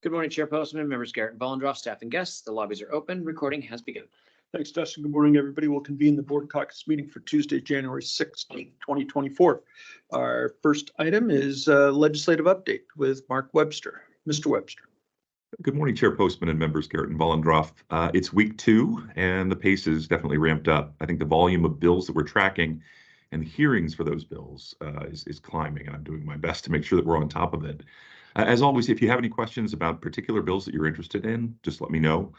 Good morning, Chair Postman, members Garrett and Bollendroff, staff and guests. The lobbies are open. Recording has begun. Thanks, Dustin. Good morning, everybody. We'll convene the board caucus meeting for Tuesday, January 16th, 2024. Our first item is legislative update with Mark Webster. Mr. Webster. Good morning, Chair Postman and members Garrett and Bollendroff. It's week 2 and the pace is definitely ramped up. I think the volume of bills that we're tracking and the hearings for those bills is climbing, and I'm doing my best to make sure that we're on top of it. As always, if you have any questions about particular bills that you're interested in, just let me know.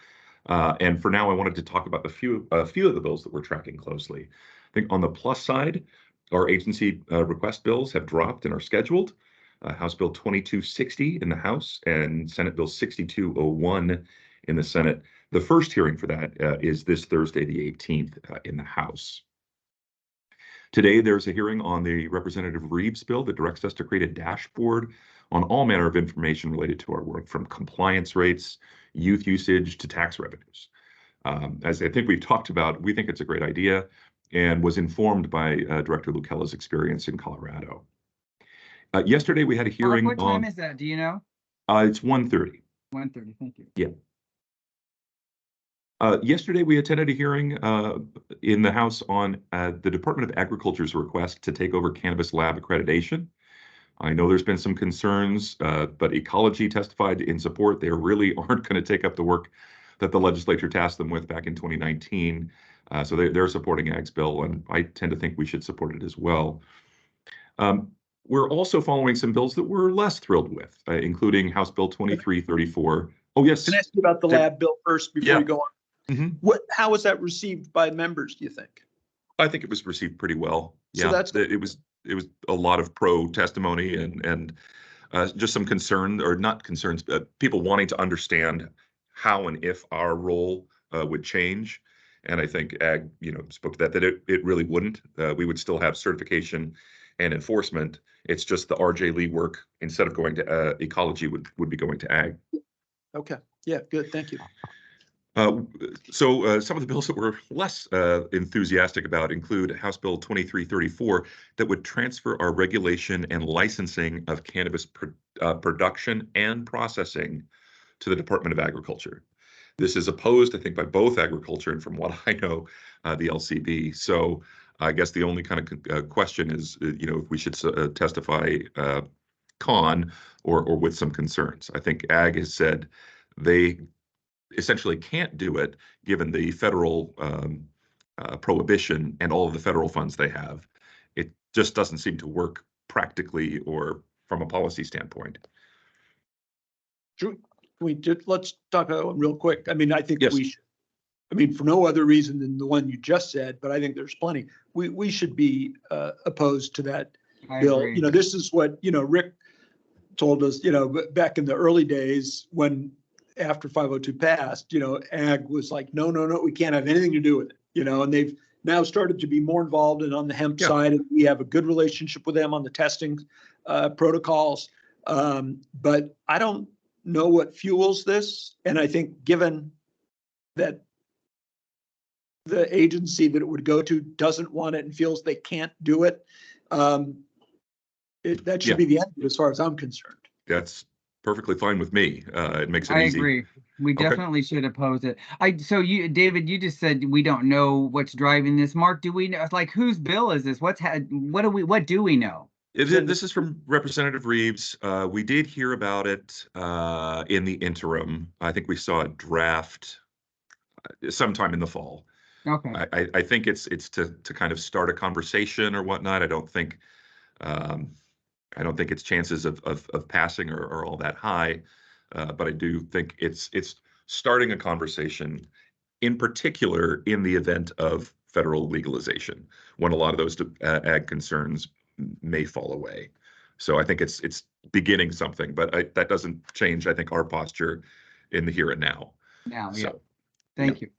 And for now, I wanted to talk about a few of the bills that we're tracking closely. I think on the plus side, our agency request bills have dropped and are scheduled. House Bill 2260 in the House and Senate Bill 6201 in the Senate. The first hearing for that is this Thursday, the 18th, in the House. Today, there's a hearing on the Representative Reeves bill that directs us to create a dashboard on all manner of information related to our work, from compliance rates, youth usage, to tax revenues. As I think we've talked about, we think it's a great idea and was informed by Director Lucella's experience in Colorado. Yesterday, we had a hearing What time is that? Do you know? It's 1:30. 1:30, thank you. Yeah. Yesterday, we attended a hearing in the House on the Department of Agriculture's request to take over cannabis lab accreditation. I know there's been some concerns, but Ecology testified in support. They really aren't going to take up the work that the legislature tasked them with back in 2019. So they're supporting Ag's bill, and I tend to think we should support it as well. We're also following some bills that we're less thrilled with, including House Bill 2334. Oh, yes. Can I ask you about the lab bill first before we go on? Mm-hmm. How was that received by members, do you think? I think it was received pretty well. So Yeah, that's it was a lot of pro testimony and just some concern, or not concerns, but people wanting to understand how and if our role would change. And I think Ag, spoke to that it really wouldn't. We would still have certification and enforcement. It's just the RJ Lee work, instead of going to Ecology, would be going to Ag. Okay. Yeah, good. Thank you. So some of the bills that we're less enthusiastic about include House Bill 2334 that would transfer our regulation and licensing of cannabis production and processing to the Department of Agriculture. This is opposed, I think, by both Agriculture and, from what I know, the LCB. So I guess the only kind of question is, if we should testify con or with some concerns. I think Ag has said they essentially can't do it given the federal prohibition and all of the federal funds they have. It just doesn't seem to work practically or from a policy standpoint. Let's talk about one real quick. I mean, I think Yes. we should. I mean, for no other reason than the one you just said, but I think there's plenty. We should be opposed to that bill. Agree. This is what, Rick told us, back in the early days when, after 502 passed, Ag was like, no, we can't have anything to do with it, and they've now started to be more involved and on the hemp side. And we have a good relationship with them on the testing protocols. But I don't know what fuels this. And I think given that the agency that it would go to doesn't want it and feels they can't do it, that should be the end as far as I'm concerned. That's perfectly fine with me. It makes it easy. I agree. We definitely should oppose it. David, you just said we don't know what's driving this. Mark, do we know? Like, whose bill is this? What do we know? This is from Representative Reeves. We did hear about it in the interim. I think we saw a draft sometime in the fall. Okay. I think it's to kind of start a conversation or whatnot. I don't think its chances of passing are all that high, but I do think it's starting a conversation, in particular in the event of federal legalization, when a lot of those ag concerns may fall away. So I think it's beginning something, but that doesn't change, I think, our posture in the here and now. Thank you.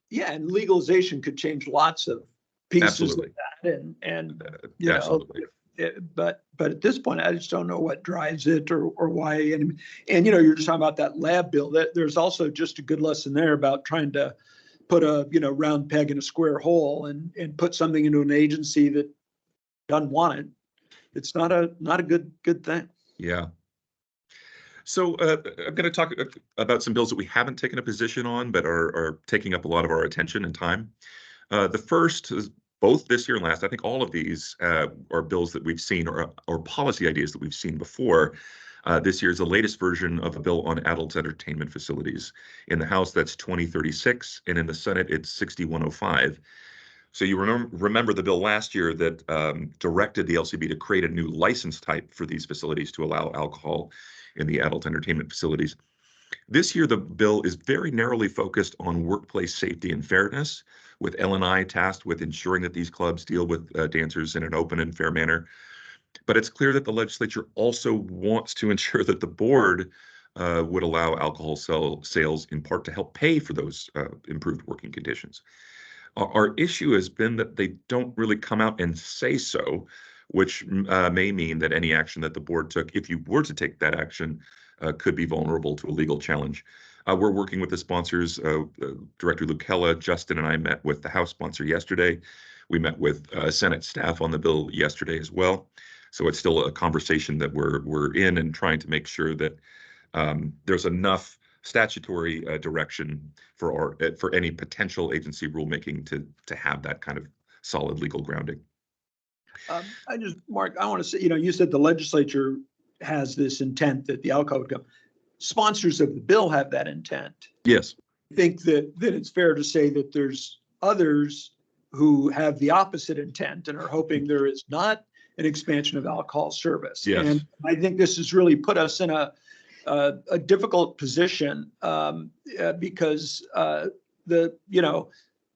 Yeah, and legalization could change lots of pieces Absolutely. of that, and absolutely. But at this point, I just don't know what drives it or why. And you're just talking about that lab bill. That there's also just a good lesson there about trying to put a round peg in a square hole and put something into an agency that doesn't want it. It's not a good thing. Yeah. So I'm going to talk about some bills that we haven't taken a position on, but are taking up a lot of our attention and time. The first is both this year and last. I think all of these are bills that we've seen or policy ideas that we've seen before. This year is the latest version of a bill on adult entertainment facilities. In the House, that's 2036, and in the Senate, it's 6105. So you remember the bill last year that directed the LCB to create a new license type for these facilities to allow alcohol in the adult entertainment facilities. This year, the bill is very narrowly focused on workplace safety and fairness, with L&I tasked with ensuring that these clubs deal with dancers in an open and fair manner. But it's clear that the legislature also wants to ensure that the board would allow alcohol sales in part to help pay for those improved working conditions. Our issue has been that they don't really come out and say so, which may mean that any action that the board took, if you were to take that action, could be vulnerable to a legal challenge. We're working with the sponsors. Director Lucella, Justin, and I met with the House sponsor yesterday. We met with Senate staff on the bill yesterday as well. So it's still a conversation that we're in and trying to make sure that there's enough statutory direction for any potential agency rulemaking to have that kind of solid legal grounding. Mark, I want to say, you said the legislature has this intent that the alcohol would come. Sponsors of the bill have that intent. Yes. I think that it's fair to say that there's others who have the opposite intent and are hoping there is not an expansion of alcohol service. Yes. And I think this has really put us in a difficult position because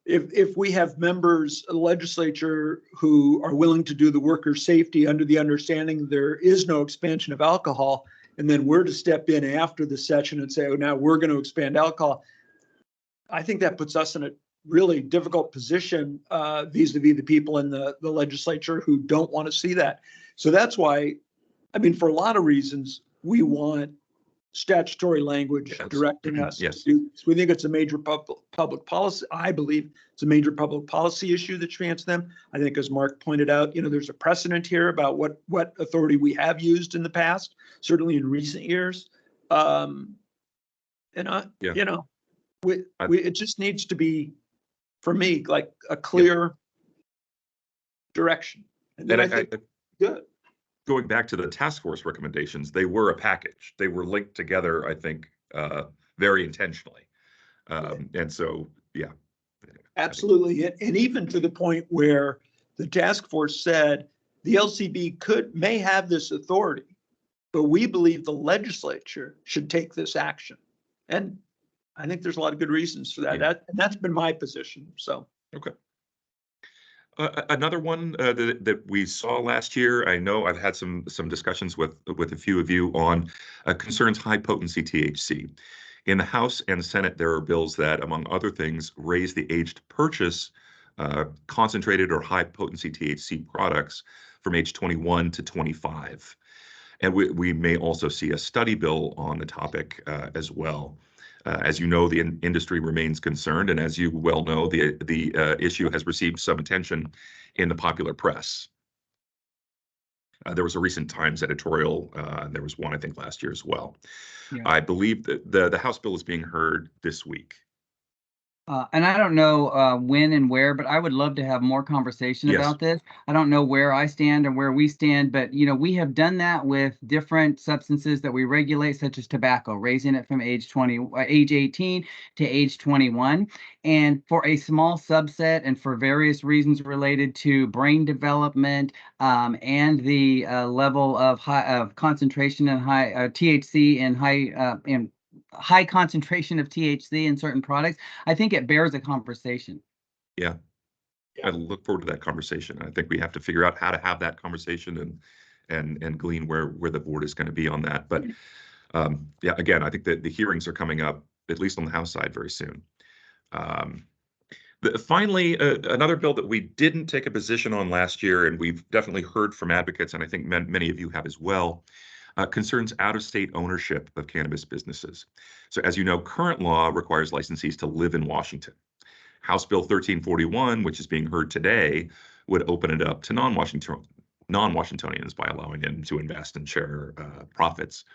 if we have members of the legislature who are willing to do the worker safety under the understanding there is no expansion of alcohol, and then we're to step in after the session and say, oh, now we're going to expand alcohol, I think that puts us in a really difficult position vis-a-vis the people in the legislature who don't want to see that. So that's why, for a lot of reasons, we want statutory language directing us. Yes. To do. So we think it's a major public policy. I believe it's a major public policy issue that should answer them. I think, as Mark pointed out, there's a precedent here about what authority we have used in the past, certainly in recent years. It just needs to be, for me, like a clear direction. And then I think good. Going back to the task force recommendations, they were a package. They were linked together, I think, very intentionally. And so, yeah. Absolutely. And even to the point where the task force said the LCB may have this authority, but we believe the legislature should take this action. And I think there's a lot of good reasons for that. Yeah. And that's been my position. So. Okay. Another one that we saw last year, I know I've had some discussions with a few of you on concerns high potency THC. In the House and Senate, there are bills that, among other things, raise the age to purchase concentrated or high potency THC products from age 21 to 25. And we may also see a study bill on the topic as well. As you know, the industry remains concerned, and as you well know, the issue has received some attention in the popular press. There was a recent Times editorial, and there was one, I think, last year as well. Yeah. I believe that the House bill is being heard this week. And I don't know when and where, but I would love to have more conversation about this. I don't know where I stand and where we stand, but we have done that with different substances that we regulate, such as tobacco, raising it from age 18 to age 21. And for a small subset and for various reasons related to brain development and the level of concentration and high THC and high concentration of THC in certain products, I think it bears a conversation. Yeah. I look forward to that conversation. I think we have to figure out how to have that conversation and glean where the board is going to be on that. But again, I think that the hearings are coming up, at least on the House side, very soon. Finally, another bill that we didn't take a position on last year, and we've definitely heard from advocates, and I think many of you have as well, concerns out-of-state ownership of cannabis businesses. So as you know, current law requires licensees to live in Washington. House Bill 1341, which is being heard today, would open it up to non-Washingtonians by allowing them to invest and share profits.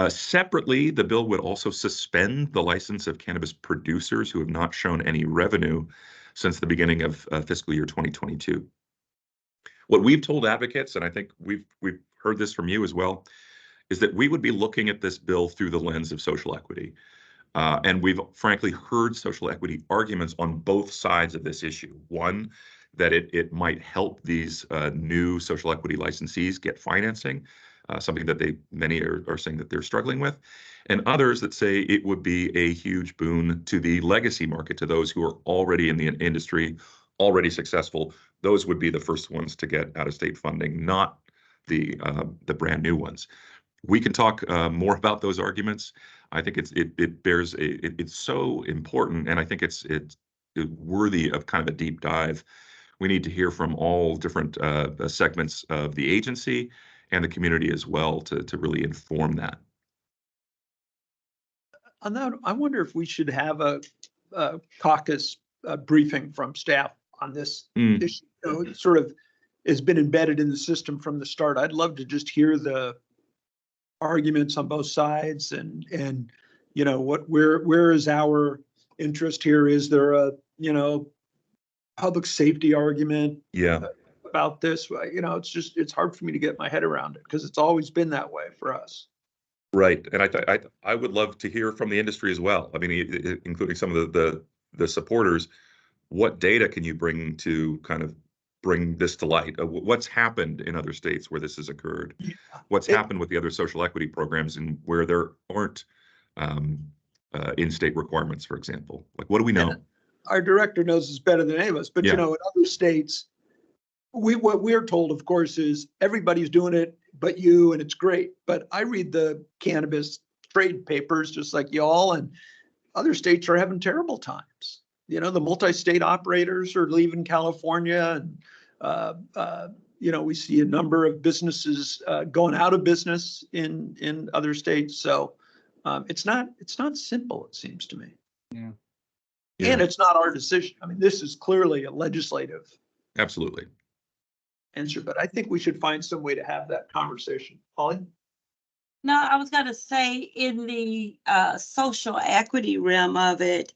Separately, the bill would also suspend the license of cannabis producers who have not shown any revenue since the beginning of fiscal year 2022. What we've told advocates, and I think we've heard this from you as well, is that we would be looking at this bill through the lens of social equity. And we've frankly heard social equity arguments on both sides of this issue. One, that it might help these new social equity licensees get financing, something that many are saying that they're struggling with, and others that say it would be a huge boon to the legacy market, to those who are already in the industry, already successful. Those would be the first ones to get out-of-state funding, not the brand new ones. We can talk more about those arguments. I think it's so important, and I think it's worthy of kind of a deep dive. We need to hear from all different segments of the agency and the community as well to really inform that. On that, I wonder if we should have a caucus briefing from staff on this issue. You know, it sort of has been embedded in the system from the start. I'd love to just hear the arguments on both sides and you know, where is our interest here? Is there a, you know, public safety argument about this? You know, it's hard for me to get my head around it because it's always been that way for us. Right. And I would love to hear from the industry as well. I mean, including some of the supporters. What data can you bring to kind of bring this to light? What's happened in other states where this has occurred? What's happened with the other social equity programs and where there aren't in-state requirements, for example? Like, what do we know? Our director knows this better than any of us, but you know, in other states, what we're told, of course, is everybody's doing it but you, and it's great. But I read the cannabis trade papers just like y'all, and other states are having terrible times. You know, the multi-state operators are leaving California, and you know, we see a number of businesses going out of business in other states. So it's not simple, it seems to me. Yeah. And it's not our decision. I mean, this is clearly a legislative Absolutely. answer, but I think we should find some way to have that conversation. Holly? No, I was going to say in the social equity realm of it,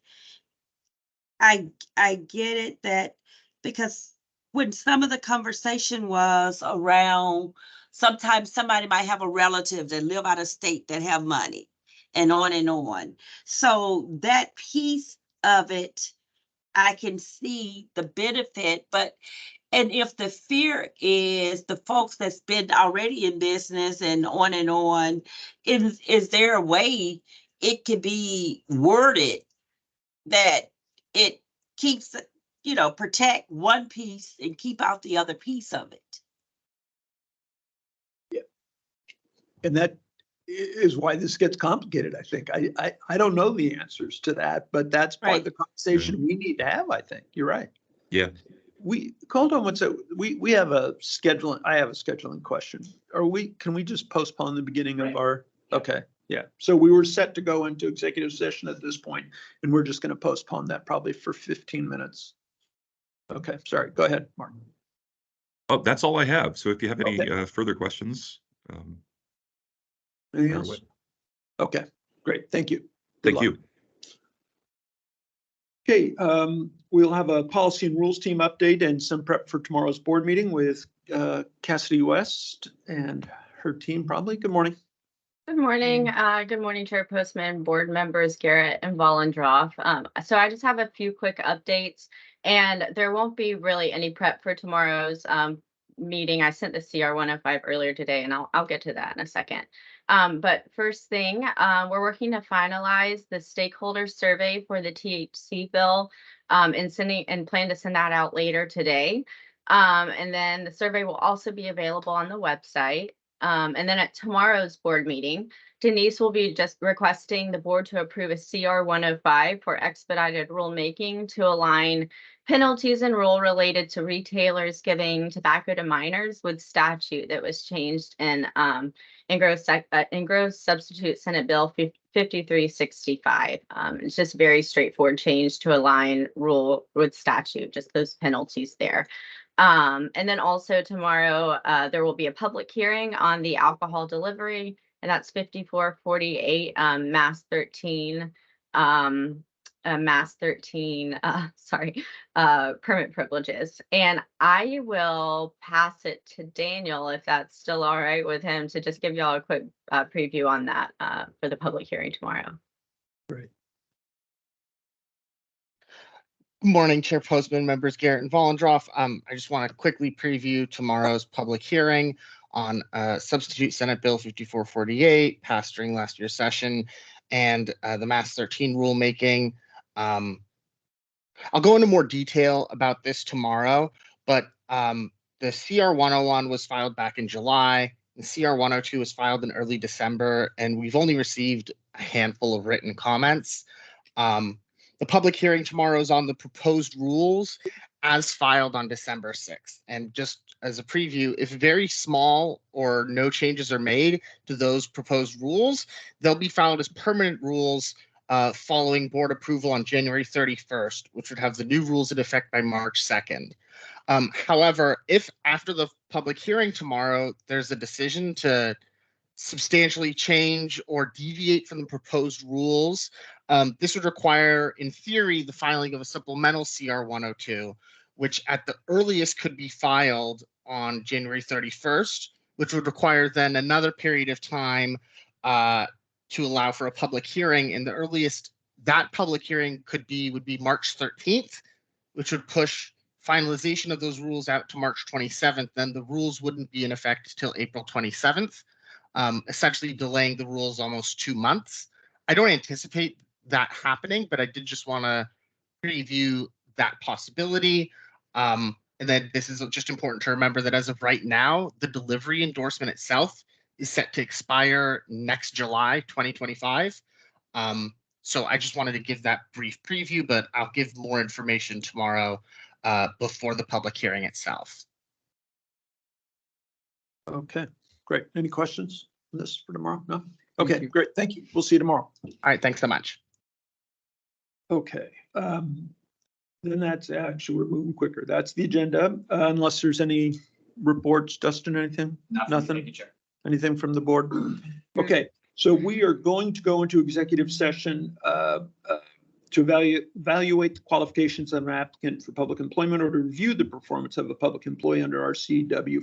I get it that because when some of the conversation was around, sometimes somebody might have a relative that live out of state that have money and on and on. So that piece of it, I can see the benefit, and if the fear is the folks that's been already in business and on, is there a way it could be worded that it keeps, you know, protect one piece and keep out the other piece of it? Yeah. And that is why this gets complicated, I think. I don't know the answers to that, but that's part of the conversation we need to have, I think. You're right. Yeah. Colton would say, we have a scheduling, I have a scheduling question. Can we just postpone the beginning of our, okay, yeah. So we were set to go into executive session at this point, and we're just going to postpone that probably for 15 minutes. Okay, sorry, go ahead, Mark. Oh, that's all I have. So if you have any further questions. Anything else? Okay, great, thank you. Thank you. Okay, we'll have a policy and rules team update and some prep for tomorrow's board meeting with Cassidy West and her team probably. Good morning. Good morning. Good morning, Chair Postman, board members Garrett and Vollendroff. So I just have a few quick updates, and there won't be really any prep for tomorrow's meeting. I sent the CR 105 earlier today, and I'll get to that in a second. But first thing, we're working to finalize the stakeholder survey for the THC bill and plan to send that out later today. And then the survey will also be available on the website. And then at tomorrow's board meeting, Denise will be just requesting the board to approve a CR 105 for expedited rulemaking to align penalties and rule related to retailers giving tobacco to minors with statute that was changed in gross substitute Senate Bill 5365. It's just very straightforward change to align rule with statute, just those penalties there. And then also tomorrow, there will be a public hearing on the alcohol delivery and that's 5448 Mass 13 sorry, permit privileges. And I will pass it to Daniel if that's still all right with him to just give y'all a quick preview on that for the public hearing tomorrow. Great. Good morning, Chair Postman, members Garrett and Vollendroff. I just want to quickly preview tomorrow's public hearing on substitute Senate Bill 5448 passed during last year's session and the Mass 13 rulemaking. I'll go into more detail about this tomorrow, but the CR 101 was filed back in July. The CR 102 was filed in early December, and we've only received a handful of written comments. The public hearing tomorrow is on the proposed rules as filed on December 6th. And just as a preview, if very small or no changes are made to those proposed rules, they'll be filed as permanent rules following board approval on January 31st, which would have the new rules in effect by March 2nd. However, if after the public hearing tomorrow, there's a decision to substantially change or deviate from the proposed rules, this would require, in theory, the filing of a supplemental CR 102, which at the earliest could be filed on January 31st, which would require then another period of time to allow for a public hearing. And the earliest that public hearing would be March 13th, which would push finalization of those rules out to March 27th. Then the rules wouldn't be in effect till April 27th. Essentially delaying the rules almost 2 months. I don't anticipate that happening, but I did just want to preview that possibility. And then this is just important to remember that as of right now, the delivery endorsement itself is set to expire next July 2025. So I just wanted to give that brief preview, but I'll give more information tomorrow before the public hearing itself. Okay, great. Any questions on this for tomorrow? No? Okay, great. Thank you. We'll see you tomorrow. All right, thanks so much. Okay. Then that's actually, we're moving quicker. That's the agenda. Unless there's any reports, Dustin, anything? Nothing? Thank you, Chair. Anything from the board? Okay, so we are going to go into executive session to evaluate the qualifications of an applicant for public employment or to review the performance of a public employee under RCW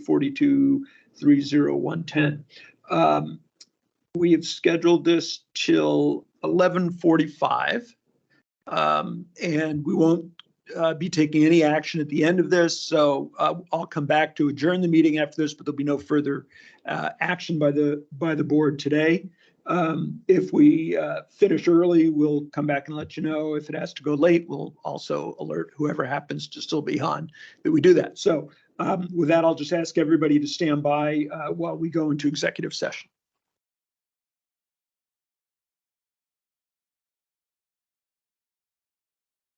42-30110. We have scheduled this till 11:45, and we won't be taking any action at the end of this. So I'll come back to adjourn the meeting after this, but there'll be no further action by the board today. If we finish early, we'll come back and let you know. If it has to go late, we'll also alert whoever happens to still be on that we do that. So with that, I'll just ask everybody to stand by while we go into executive session.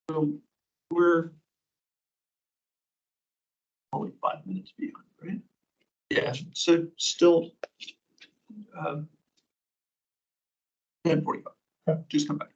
So we're only 5 minutes beyond, right? Yeah, so still 10:45. Just come back.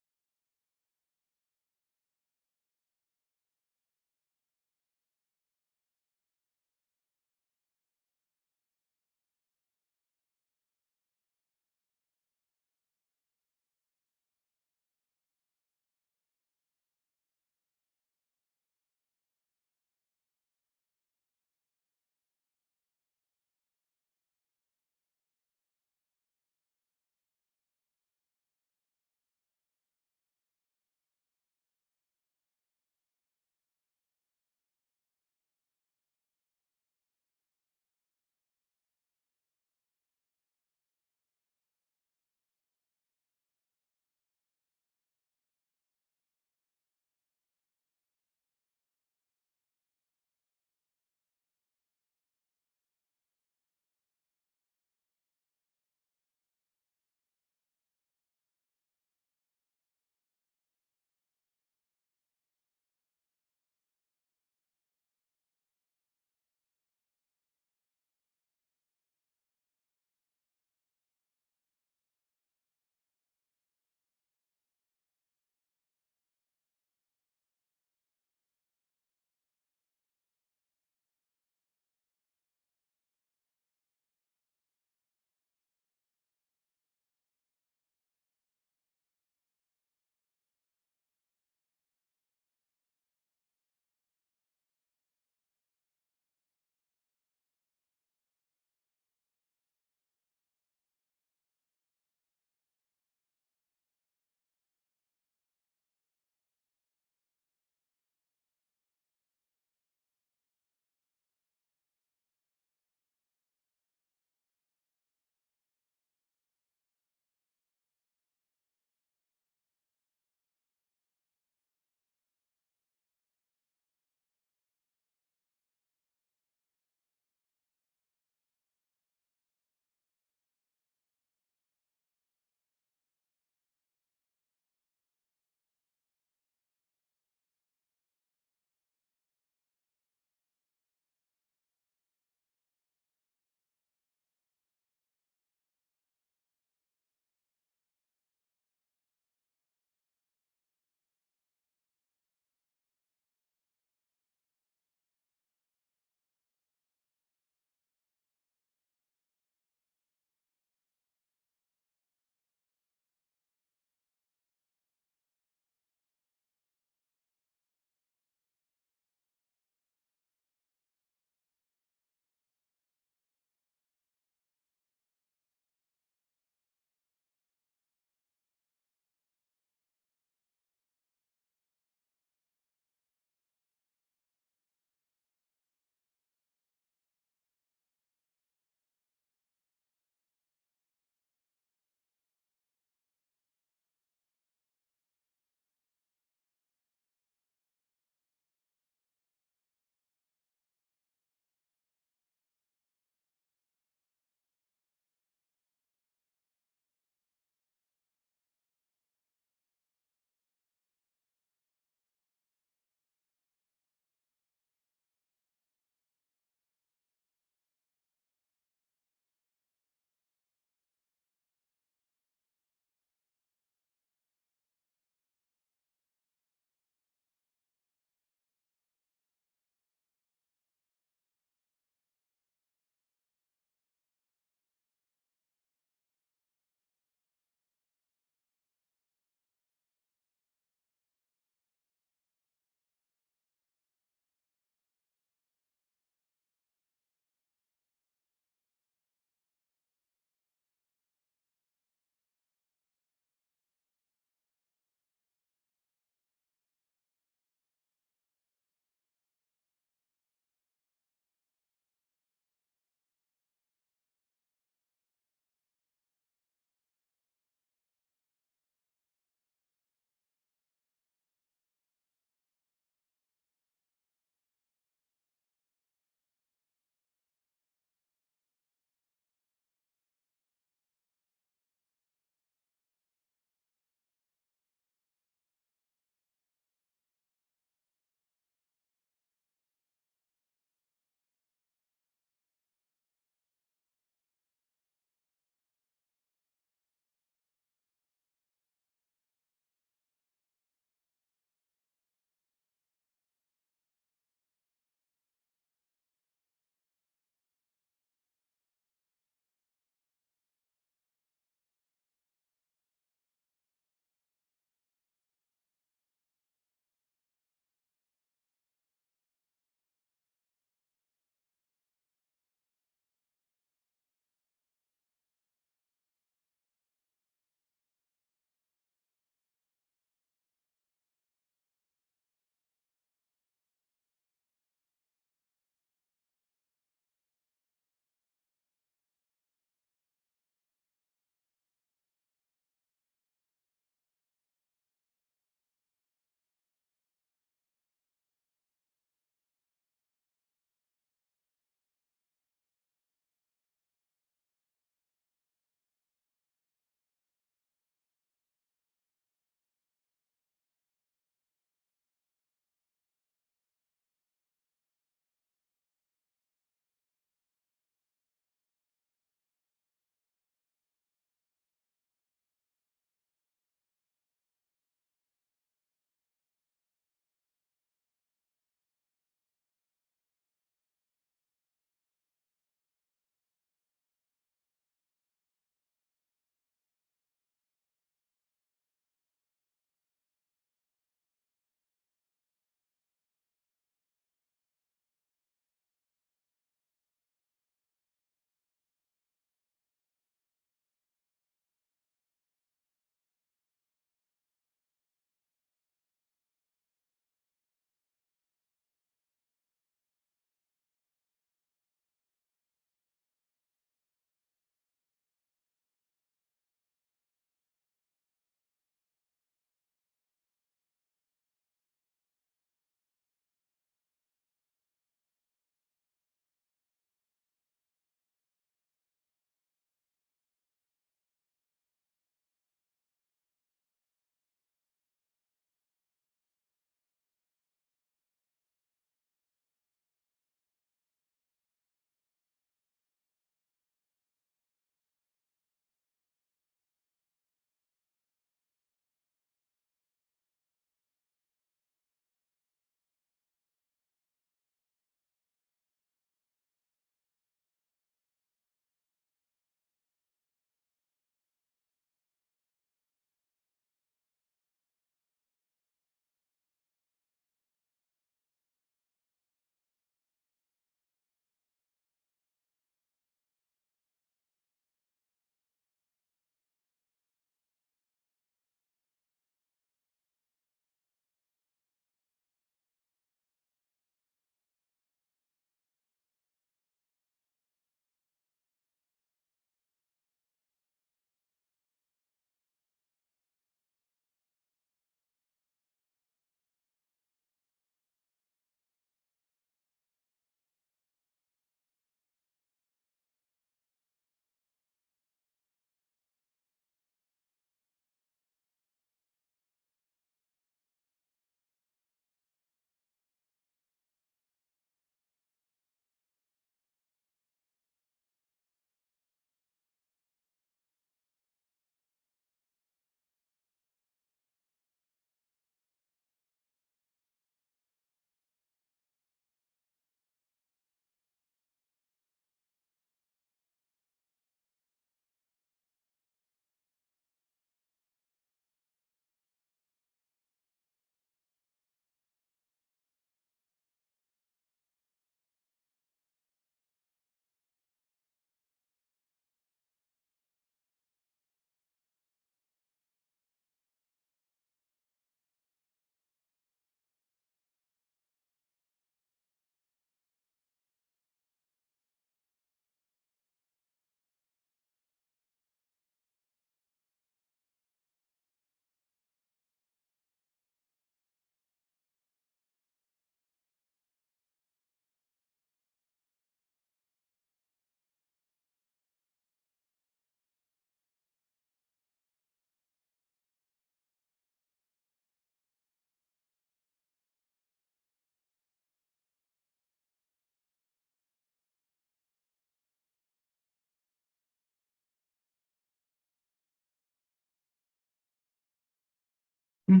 Okay,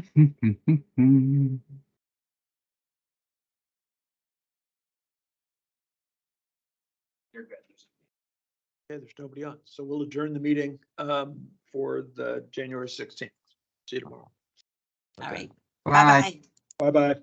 there's nobody on, so we'll adjourn the meeting for the January 16th. See you tomorrow. All right. Bye. Bye-bye. Bye-bye.